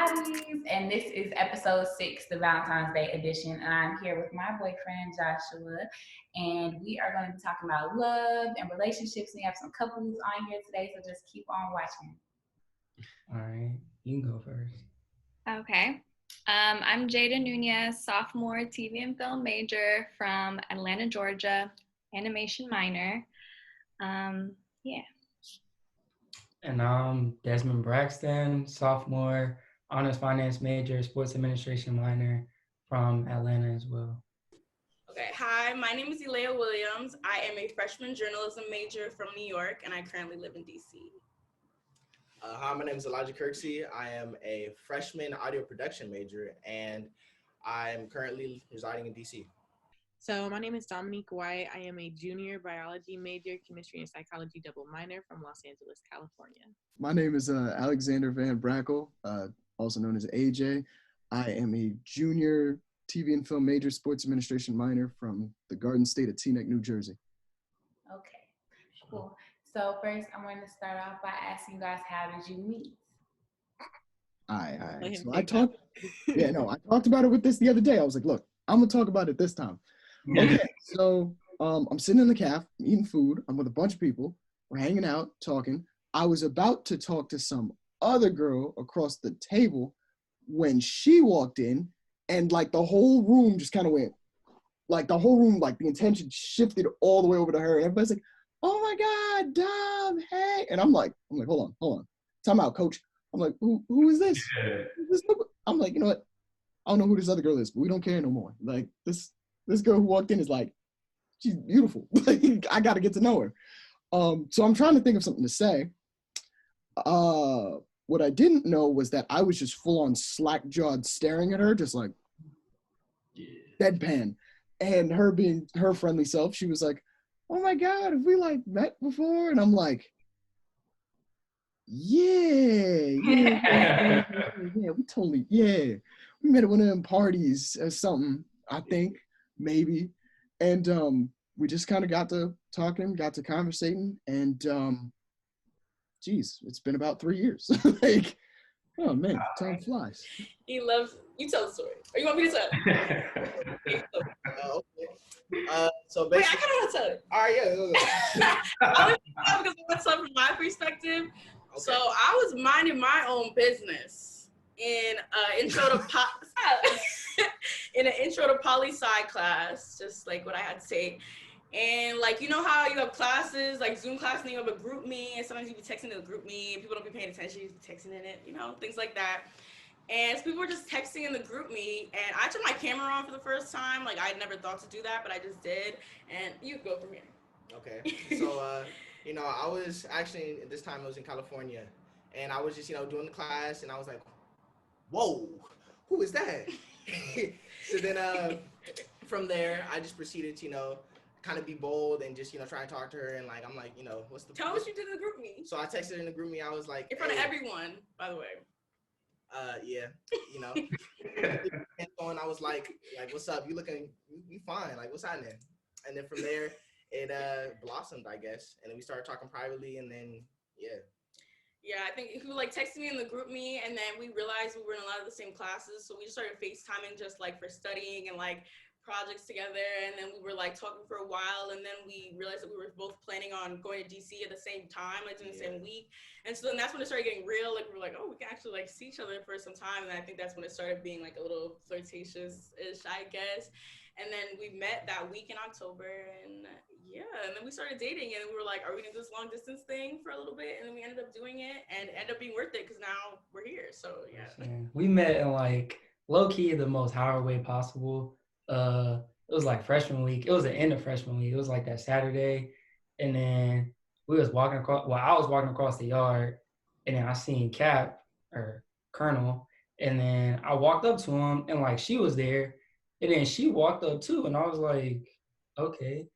Hotties, and this is episode 6, the Valentine's Day edition. And I'm here with my boyfriend Joshua, and we are going to be talking about love and relationships. We have some couples on here today, so just keep on watching. All right, you can go first. Okay. I'm Jada Nunez, sophomore TV and film major from Atlanta, Georgia, animation minor. Yeah. And I'm Desmond Braxton, sophomore, honors finance major, sports administration minor from Atlanta as well. Okay, hi, my name is Elea Williams. I am a freshman journalism major from New York, and I currently live in DC. Hi, my name is Elijah Kirksey. I am a freshman audio production major, and I'm currently residing in DC. So my name is Dominique White. I am a junior biology major, chemistry and psychology double minor from Los Angeles, California. My name is Alexander Van Brackle, also known as AJ. I am a junior TV and film major, sports administration minor from the Garden State of Teaneck, New Jersey. Okay, cool. So first, I'm going to start off by asking you guys, how did you meet? All right. So I talked about it with this the other day. I was like, look, I'm gonna talk about it this time. Okay, so I'm sitting in the caf, eating food. I'm with a bunch of people. We're hanging out, talking. I was about to talk to some other girl across the table when she walked in, and like the whole room just kind of went, like the whole room, like the intention shifted all the way over to her. And everybody's like, oh my God, Dom, hey. And I'm like, hold on. Time out, coach. I'm like, who is this? I'm like, you know what? I don't know who this other girl is, but we don't care no more. Like this girl who walked in is like, she's beautiful. Like, I got to get to know her. So I'm trying to think of something to say. What I didn't know was that I was just full on slack-jawed staring at her, just like deadpan. And her being her friendly self, she was like, oh my God, have we like met before? And I'm like, yeah, we totally, we met at one of them parties or something, I think, maybe. And we just kind of got to talking, got to conversating, and geez, it's been about 3 years. Like, oh man, time flies. He loves, you tell the story. Or you want me to tell it? Okay. So basically, wait, I kind of want to tell it. All right, yeah. I want to tell because what's up from my perspective. Okay. So I was minding my own business in an intro to poli-sci class, just like what I had to take. And like, you know how you have classes, like Zoom class, and you have a group me, and sometimes you be texting in the group me, and people don't be paying attention, you be texting in it, you know, things like that. And so people were just texting in the group me, and I turned my camera on for the first time. Like, I'd never thought to do that, but I just did. And you go from here. Okay. So, you know, I was actually, at this time, I was in California, and I was just, you know, doing the class, and I was like, whoa, who is that? So then from there, I just proceeded to, you know, kind of be bold and just, you know, try and talk to her. And like, I'm like, you know, what's the... Tell us what you did in the group me. So I texted her in the group me. I was like... In front of everyone, by the way. Yeah, you know. And I was like, what's up? You looking, you fine. Like, what's happening? And then from there, it blossomed, I guess. And then we started talking privately, and then, yeah. Yeah, I think he was like texting me in the group me, and then we realized we were in a lot of the same classes, so we just started FaceTiming just like for studying and like projects together, and then we were like talking for a while, and then we realized that we were both planning on going to DC at the same time, like in the same week. And so then that's when it started getting real. Like we were like, oh, we can actually like see each other for some time. And I think that's when it started being like a little flirtatious-ish, I guess. And then we met that week in October, and and then we started dating, and we were like, are we gonna do this long distance thing for a little bit? And then we ended up doing it, and it ended up being worth it because now we're here. So yeah. We met in like low key the most Howard way possible. It was like freshman week. It was the end of freshman week. It was like that Saturday, and then we was walking across. Well, I was walking across the yard, and then I seen Cap or Colonel, and then I walked up to him, and like she was there, and then she walked up too, and I was like, okay.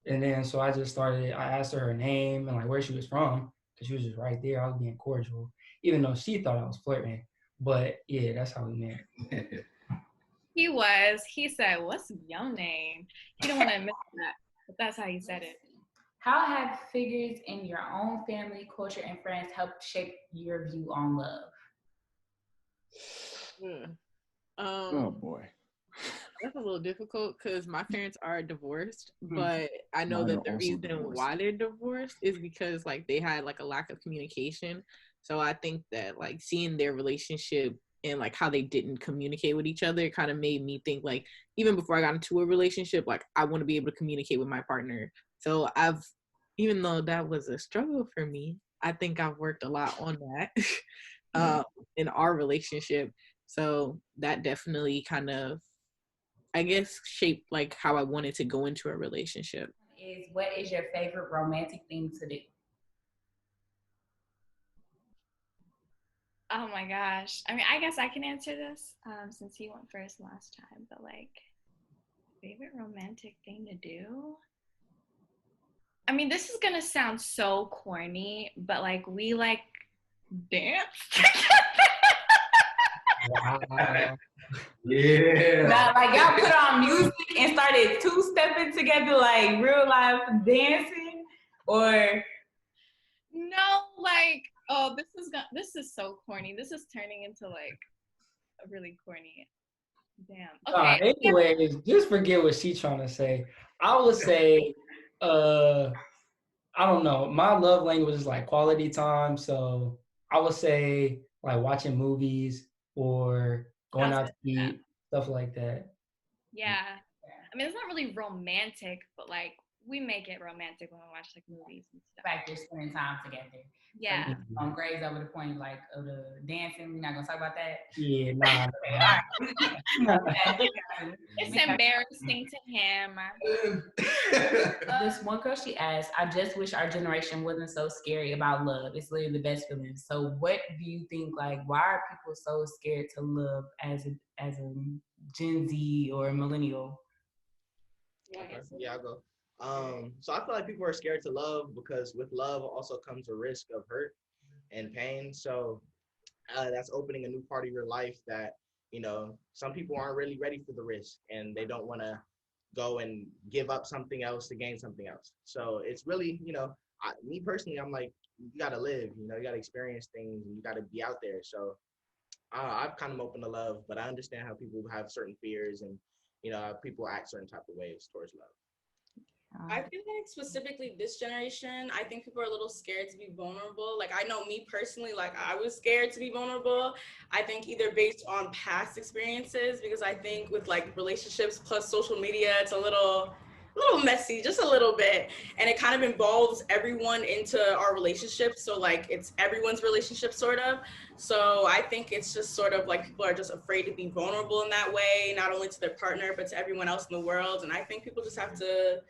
And then so I just started. I asked her name and like where she was from, because she was just right there. I was being cordial, even though she thought I was flirting. But yeah, that's how we met. He said, what's your name? He didn't want to admit that, but that's how he said it. How have figures in your own family, culture, and friends helped shape your view on love? Oh boy. That's a little difficult because my parents are divorced, but I know Mine are that the also reason divorced. why they're divorced is because like they had like a lack of communication. So I think that like seeing their relationship and like how they didn't communicate with each other kind of made me think like even before I got into a relationship, like I want to be able to communicate with my partner. So even though that was a struggle for me, I think I've worked a lot on that in our relationship. So that definitely kind of, I guess, shaped like how I wanted to go into a relationship. What is your favorite romantic thing to do? Oh my gosh. I mean, I guess I can answer this since he went first last time. But like, favorite romantic thing to do? I mean, this is gonna sound so corny, but like we like dance. Wow. Yeah. Like y'all put on music and started two-stepping together like real life dancing, or No, like, oh, this is so corny. This is turning into like a really corny. Damn. Okay. Anyways, just forget what she's trying to say. I would say, I don't know. My love language is like quality time. So I would say like watching movies or going out to eat, stuff like that. Yeah. I mean, it's not really romantic, but like we make it romantic when we watch like movies and stuff. like you're spending time together. Yeah. So on grades over the point like of the dancing. We're not gonna talk about that. Yeah, nah. It's embarrassing to him. This one girl, she asked, I just wish our generation wasn't so scary about love. It's literally the best feeling. So what do you think, like, why are people so scared to love as a Gen Z or a millennial? Yeah, I'll go. So I feel like people are scared to love because with love also comes a risk of hurt and pain. So that's opening a new part of your life that, some people aren't really ready for the risk and they don't want to go and give up something else to gain something else. So it's really, me personally, I'm like, you got to live, you got to experience things and you got to be out there. So I've kind of opened to love, but I understand how people have certain fears and, people act certain type of ways towards love. I feel like specifically this generation, I think people are a little scared to be vulnerable. Like I know me personally, like I was scared to be vulnerable. I think either based on past experiences, because I think with like relationships plus social media, it's a little messy, just a little bit. And it kind of involves everyone into our relationships. So like it's everyone's relationship sort of. So I think it's just sort of like people are just afraid to be vulnerable in that way, not only to their partner, but to everyone else in the world. And I think people just have to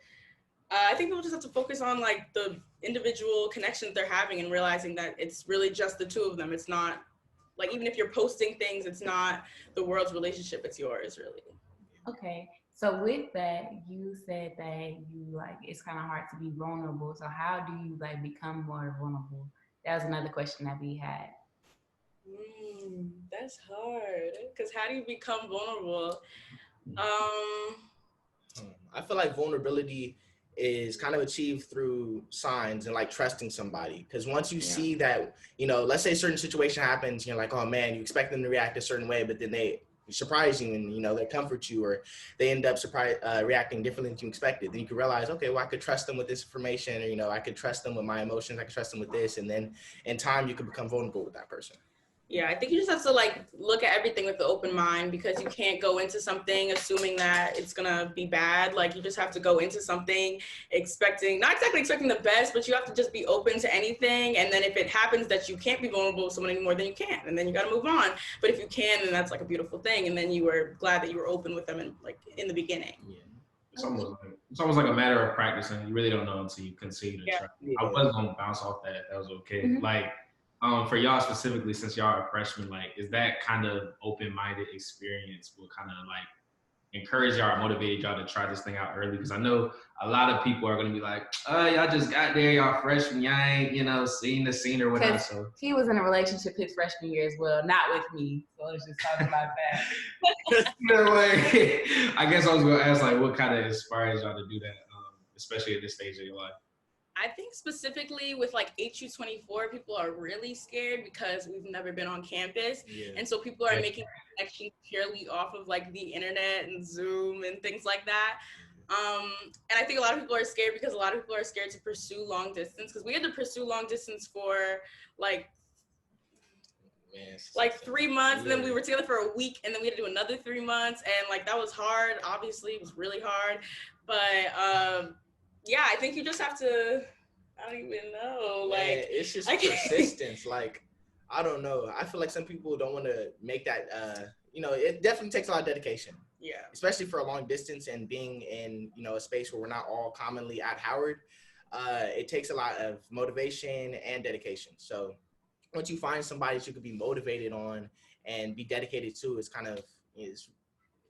focus on like the individual connections they're having and realizing that it's really just the two of them. It's not like, even if you're posting things, it's not the world's relationship, it's yours really. Okay. So with that, you said that you like, it's kind of hard to be vulnerable. So how do you like become more vulnerable? That was another question that we had. That's hard. Because how do you become vulnerable? I feel like vulnerability is kind of achieved through signs and like trusting somebody. Because once you see that, let's say a certain situation happens, you're like, oh man, you expect them to react a certain way, but then they surprise you and they comfort you, or they end up reacting differently than you expected. Then you can realize, okay, well, I could trust them with this information, or I could trust them with my emotions, I could trust them with this, and then in time you can become vulnerable with that person. Yeah, I think you just have to like look at everything with the open mind, because you can't go into something assuming that it's gonna be bad. Like you just have to go into something not exactly expecting the best, but you have to just be open to anything. And then if it happens that you can't be vulnerable with someone anymore, then you can't, and then you gotta move on. But if you can, then that's like a beautiful thing. And then you were glad that you were open with them in the beginning. Yeah. It's almost like a matter of practice, and you really don't know until you continue to try. I was gonna bounce off that. That was okay. Mm-hmm. Like, for y'all specifically, since y'all are freshmen, like, is that kind of open-minded experience will kind of like encourage y'all or motivate y'all to try this thing out early? Because I know a lot of people are gonna be like, y'all just got there, y'all freshmen, y'all ain't, seen the scene or whatever. So he was in a relationship his freshman year as well, not with me. So let's just talk about that. I guess I was gonna ask, like, what kind of inspires y'all to do that, especially at this stage of your life? I think specifically with like HU24, people are really scared because we've never been on campus. Yeah. And so people are making connections purely off of like the internet and Zoom and things like that. And I think a lot of people are scared because a lot of people are scared to pursue long distance, because we had to pursue long distance for like 3 months, and then we were together for a week, and then we had to do another 3 months, and like that was hard. Obviously it was really hard, but yeah, I think you just have to, I don't even know, like it's just persistence. Like, I don't know, I feel like some people don't want to make that it definitely takes a lot of dedication, especially for a long distance and being in a space where we're not all commonly at Howard. It takes a lot of motivation and dedication. So once you find somebody that you could be motivated on and be dedicated to, it's kind of it's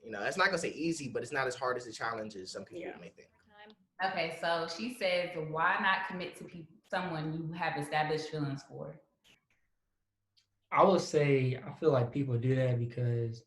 not gonna say easy, but it's not as hard as the challenge as some people may think. Okay, so she says, why not commit to someone you have established feelings for? I would say I feel like people do that because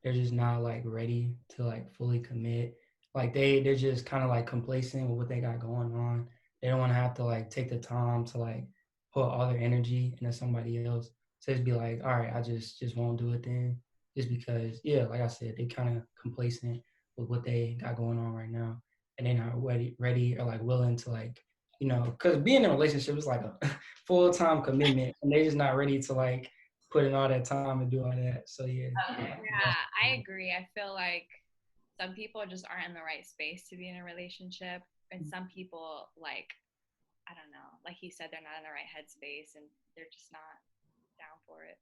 they're just not like ready to like fully commit. Like they're just kind of like complacent with what they got going on. They don't want to have to like take the time to like put all their energy into somebody else. So just be like, all right, I just won't do it then. Just because, like I said, they kind of complacent with what they got going on right now. And they're not ready or like willing to like, because being in a relationship is like a full-time commitment, and they're just not ready to like put in all that time and do all that. So yeah, I agree. I feel like some people just aren't in the right space to be in a relationship, and some people, like, I don't know, like he said, they're not in the right headspace and they're just not down for it.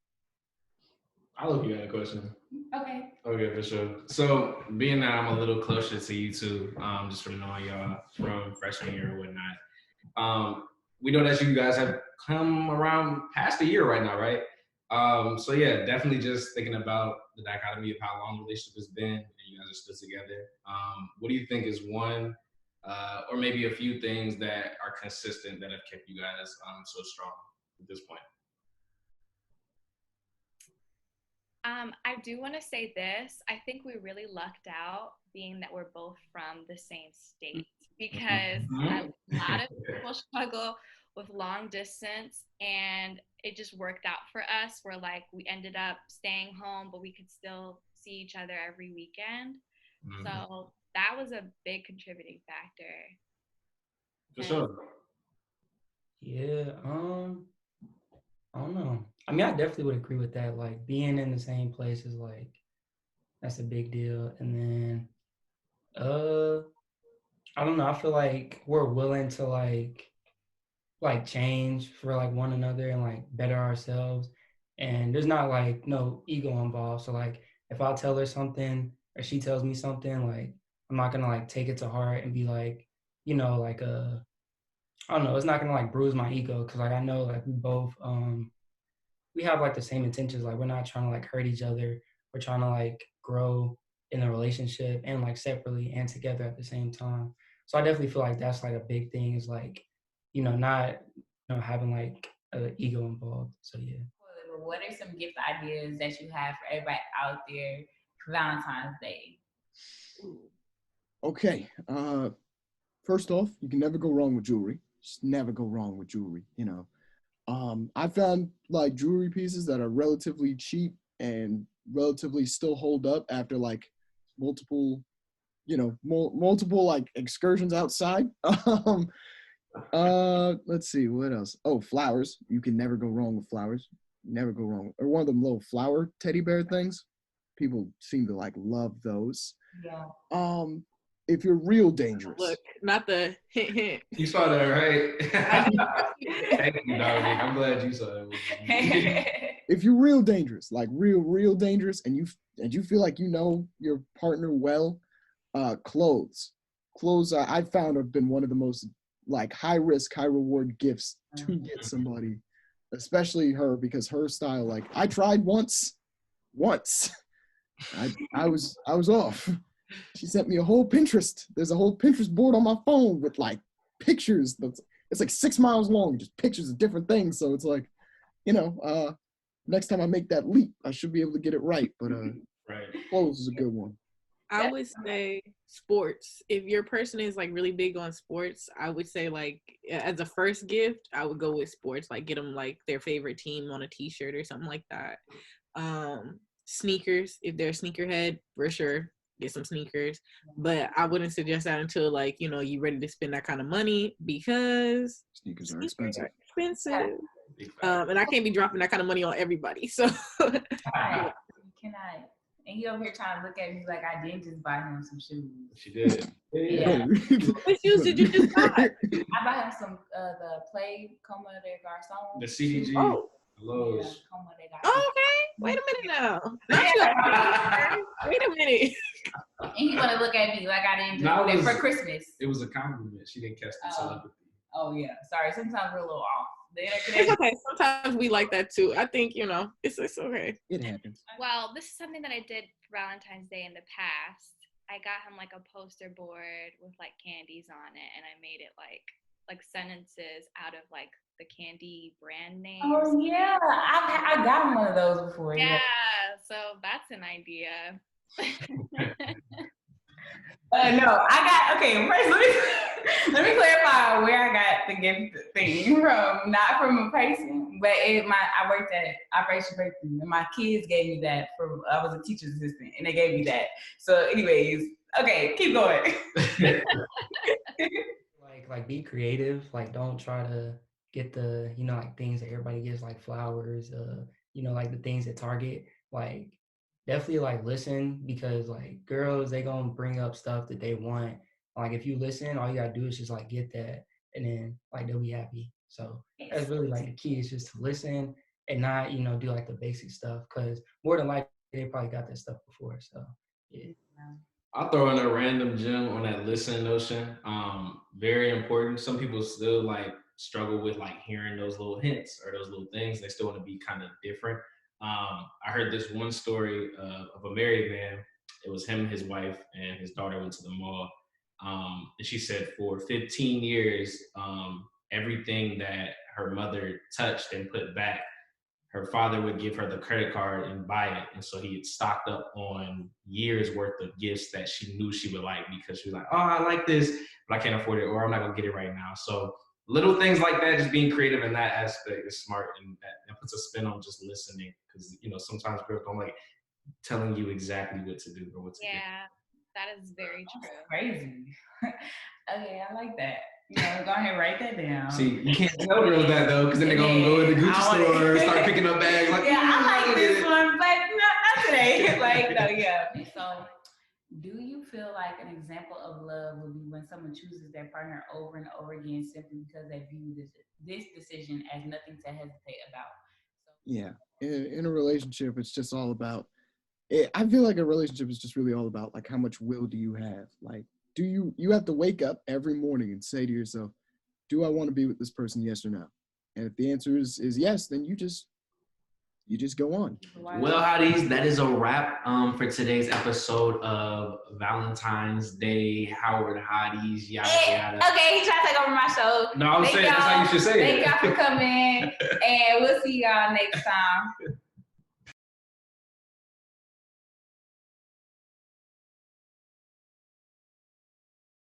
I look, you got a question. Okay, for sure. So being that I'm a little closer to you two, just from knowing y'all from freshman year or whatnot, we know that you guys have come around past a year right now, right? So yeah, definitely just thinking about the dichotomy of how long the relationship has been and you guys are still together. What do you think is one or maybe a few things that are consistent that have kept you guys so strong at this point? I do want to say this. I think we really lucked out being that we're both from the same state, because a lot of people struggle with long distance, and it just worked out for us where like we ended up staying home, but we could still see each other every weekend. So that was a big contributing factor. For sure. Yeah, I don't know. I mean, I definitely would agree with that. Like being in the same place is like, that's a big deal. And then, I don't know. I feel like we're willing to like change for like one another and like better ourselves. And there's not like no ego involved. So like if I tell her something or she tells me something, like I'm not gonna like take it to heart and be like, like I don't know, it's not gonna like bruise my ego, because like I know like we both we have like the same intentions. Like we're not trying to like hurt each other. We're trying to like grow in a relationship and like separately and together at the same time. So I definitely feel like that's like a big thing, is like, not having like an ego involved. So yeah. What are some gift ideas that you have for everybody out there for Valentine's Day? Okay. First off, you can never go wrong with jewelry. Just never go wrong with jewelry, I found like jewelry pieces that are relatively cheap and relatively still hold up after like multiple, multiple like excursions outside. Let's see, what else? Oh, flowers. You can never go wrong with flowers. Never go wrong. Or one of them little flower teddy bear things. People seem to like love those. Yeah. If you're real dangerous. Look, not the hint hint. You saw that, right? Thank you, Dominic. I'm glad you saw that. If you're real dangerous, like real dangerous, and you feel like you know your partner well, clothes. Clothes I found have been one of the most like high risk, high reward gifts to get somebody, especially her, because her style, like I tried once. I was off. She sent me a whole Pinterest. There's a whole Pinterest board on my phone with like pictures. It's like 6 miles long, just pictures of different things. So it's like, next time I make that leap, I should be able to get it right. But right. clothes is a good one. I would say sports. If your person is like really big on sports, I would say like as a first gift, I would go with sports. Like get them like their favorite team on a T-shirt or something like that. Sneakers, if they're a sneakerhead, for sure, get some sneakers. But I wouldn't suggest that until like you're ready to spend that kind of money because Sneakers are expensive. And I can't be dropping that kind of money on everybody. So you cannot. And he over here trying to look at me like I didn't just buy him some shoes. She did. Yeah. What shoes did you just buy? I bought him some the Play Como de Garçon. The CDG. Oh. Lows. Yeah, Como de Garçon. Oh, okay. Wait a minute now. Wait a minute. And he want to look at me like I didn't just do that for Christmas. It was a compliment. She didn't catch the telepathy. Oh yeah. Sorry. Sometimes we're a little off. It's okay. Sometimes we like that too. I think it's okay. It happens. Well, this is something that I did for Valentine's Day in the past. I got him like a poster board with like candies on it, and I made it like sentences out of like the candy brand names. Oh yeah, I got one of those before. Yeah, so that's an idea. No, first let me clarify where I got the gift thing from. Not from a person, but I worked at Operation Breakthrough, and my kids gave me that I was a teacher's assistant, and they gave me that. So, anyways, okay, keep going. like be creative. Like don't try to get the like things that everybody gets, like flowers. Like the things at Target. Like definitely like listen, because like girls, they gonna bring up stuff that they want. Like if you listen, all you gotta do is just like get that, and then like they'll be happy. So that's really like the key, is just to listen and not do like the basic stuff, because more than likely they probably got that stuff before. So yeah. I'll throw in a random gem on that listen notion. Very important. Some people still like struggle with like hearing those little hints or those little things. They still want to be kind of different. I heard this one story of a married man. It was him, his wife, and his daughter went to the mall. And she said for 15 years, everything that her mother touched and put back, her father would give her the credit card and buy it. And so he had stocked up on years worth of gifts that she knew she would like, because she was like, oh, I like this, but I can't afford it, or I'm not gonna get it right now. So little things like that, just being creative in that aspect is smart, and that puts a spin on just listening, because sometimes girls don't like telling you exactly what to do or what to do. Yeah, that is very true. That's crazy. Okay, I like that. Go ahead and write that down. See, you can't tell girls that though, because then they're gonna go to the Gucci store, start picking up bags. Like, yeah, I like this one, but not today. Like, no, yeah. So, do you feel like an example of love would be when someone chooses their partner over and over again simply because they view this decision as nothing to hesitate about? So, yeah, in a relationship, it's just all about. I feel like a relationship is just really all about like how much will do you have? Like, do you have to wake up every morning and say to yourself, do I want to be with this person, yes or no? And if the answer is yes, then you just go on. Well, Hotties, that is a wrap for today's episode of Valentine's Day. Howard Hotties, yada yada. Okay, he's trying to take over my show. No, I'm saying that's how you should say it. Thank y'all for coming, and we'll see y'all next time.